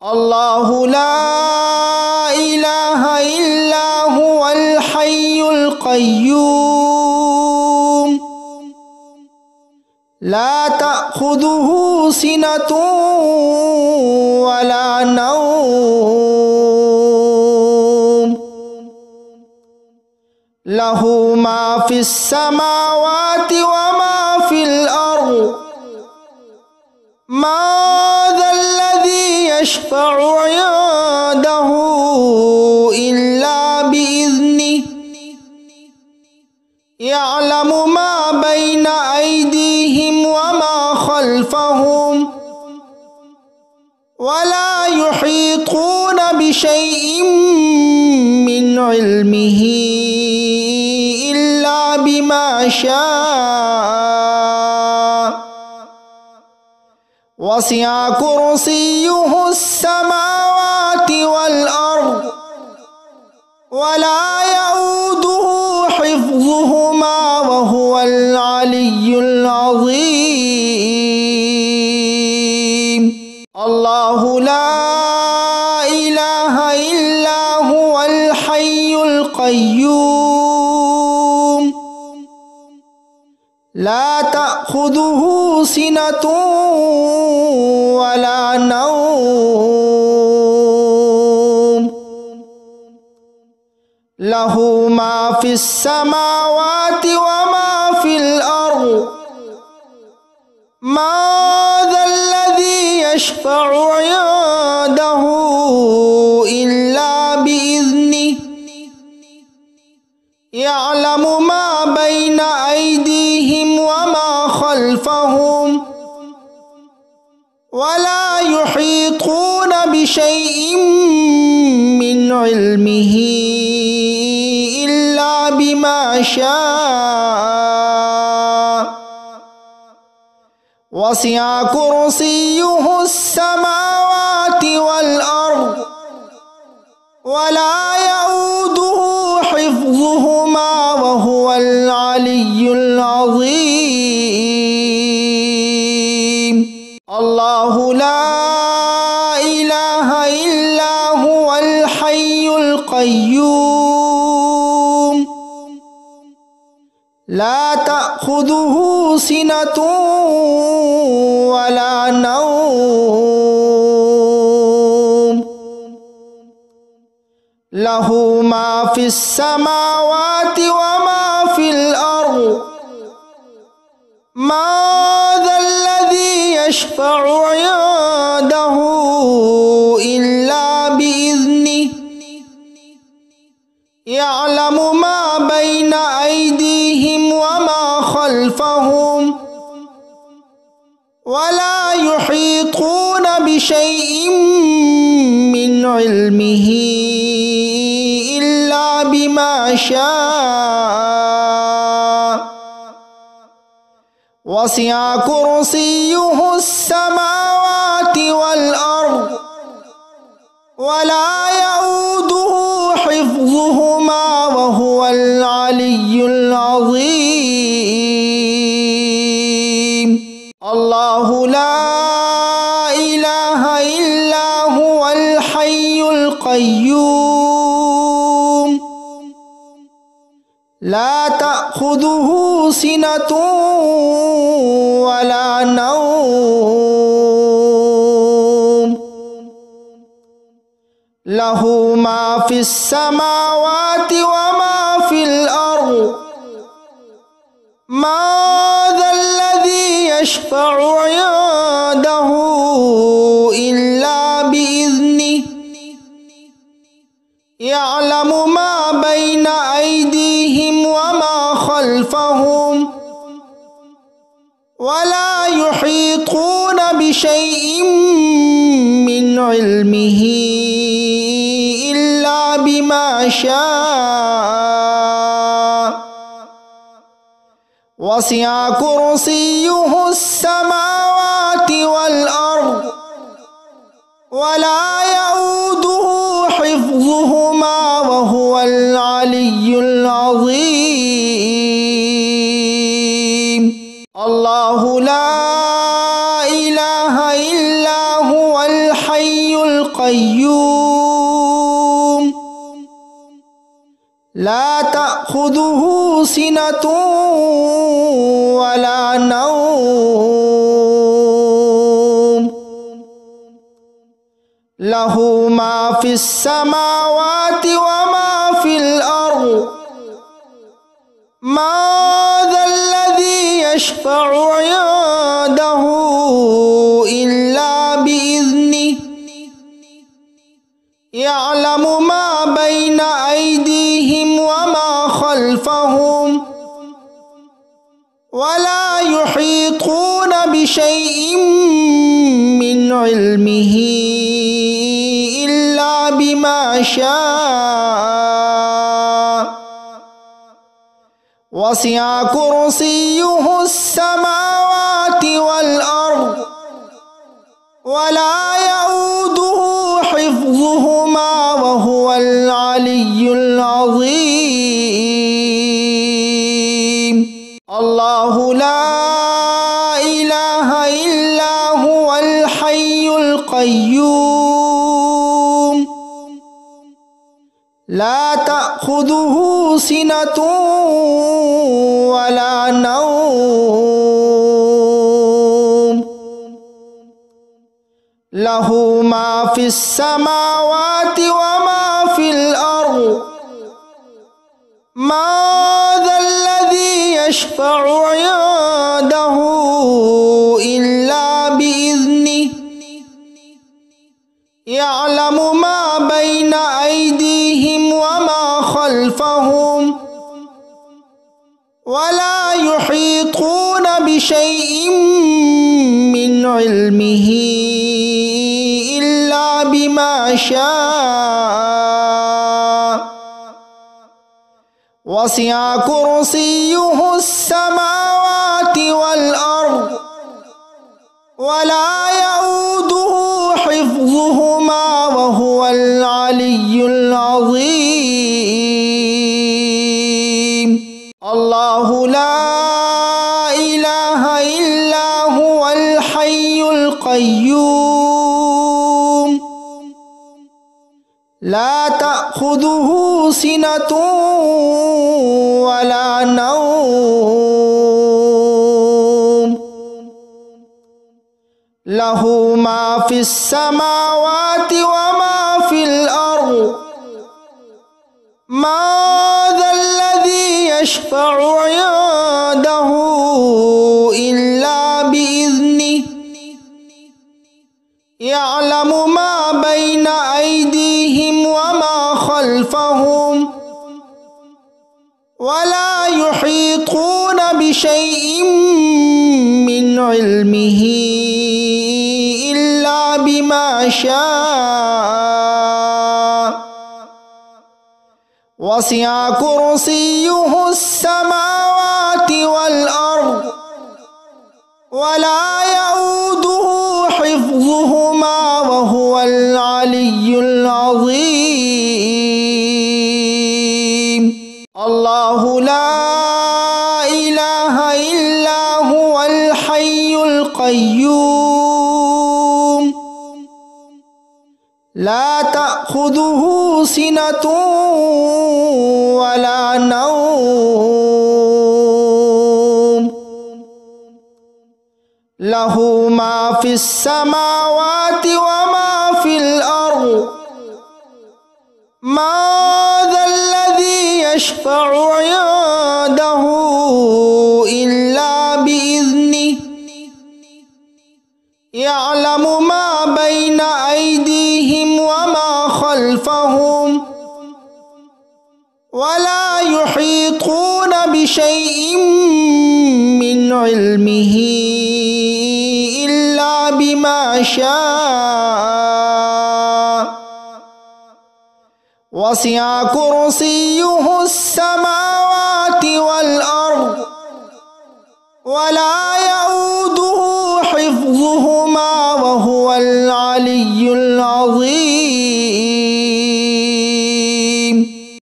الله لا إله إلا هو الحي القيوم لا تأخذه سنة ولا نوم له ما في السماوات وما في الأرض ما ذا الذي يشفع عنده إلا بإذنه يعلم ما بين أيديهم وما خلفهم ولا يحيطون بشيء من علمه إلا بما شاء وسع كرسيه السماوات والأرض ولا يؤوده حفظهما وهو العلي العظيم الله لا إله إلا هو الحي القيوم لا تأخذه سنة ولا نوم له ما في السماوات وما في الأرض ما ذا الذي يشفع عنده إلا بإذنه يعلم ما بين أيديهم وما خلفهم ولا يحيطون بشيء من علمه إلا بما شاء وسع كرسيه السماوات والأرض ولا يؤوده حفظهما وهو العلي العظيم الله لا إله إلا هو الحي القيوم لا تأخذه سنة ولا نوم له ما في السماوات وما في الأرض ما ذا الذي يشفع عنده إلا بإذنه يعلم ما بين أيديهم وما خلفهم ولا يحيطون بشيء من علمه إلا بما شاء وسع كرسيه السماوات والأرض ولا يؤوده حفظهما وهو العلي العظيم الله لا إله إلا هو الحي القيوم لا تأخذه سنة ولا نوم له ما في السماوات وما في الأرض ما ذا الذي يشفع عنده إلا بإذنه يعلم ما بين أيديهم وما خلفهم ولا يحيطون بشيء من علمه إلا بما شاء وسع كرسيه السماوات والأرض ولا يؤوده حفظهما وهو العلي العظيم الله لا إله إلا هو الحي القيوم القيوم لا تأخذه سنة ولا نوم له ما في السماوات وما في الأرض ما ذا الذي يشفع عنده إلا بإذنه يعلم ما بين أيديهم وما خلفهم ولا يحيطون بشيء من علمه إلا بما شاء وسع كرسيه السماوات والأرض ولا يؤوده حفظهما وهو العلي العظيم الله لا إله إلا هو الحي القيوم لا تأخذه سنة ولا نوم له ما في السماوات وما في الأرض ما ذا الذي يشفع عنده إلا بإذنه يعلم ما بين أيديهم وما خلفهم ولا يحيطون بشيء من علمه إلا بما شاء وسع كرسيه السماوات والأرض ولا يؤوده حفظهما وهو العلي العظيم الله لا إله إلا هو الحي القيوم لا تأخذه سنة ولا نوم له ما في السماوات وما في الأرض ما ذا الذي يشفع عنده إلا بإذنه يعلم ما بين أيديهم وما خلفهم ولا يحيطون بشيء من علمه إلا بما شاء وسع كرسيه السماوات والأرض ولا يؤوده حفظهما وهو العلي العظيم الله لا إله إلا هو الحي القيوم لا تأخذه سنة ولا نوم له ما في السماوات وما في الأرض ما ذا الذي يشفع عنده إلا بإذنه يعلم ما بين أيديهم وما خلفهم ولا يحيطون بشيء من علمه إلا بما شاء وسع كرسيه السماوات ولا يؤوده حفظهما وهو العلي العظيم الله لا إله إلا هو الحي القيوم لا تأخذه سنة ولا نوم له ما في السماوات وما في الأرض ما ذا الذي يشفع عنده إلا بإذنه يعلم ما بين أيديهم وما خلفهم ولا يحيطون بشيء من علمه إلا بما شاء وسع كرسيه السماوات والأرض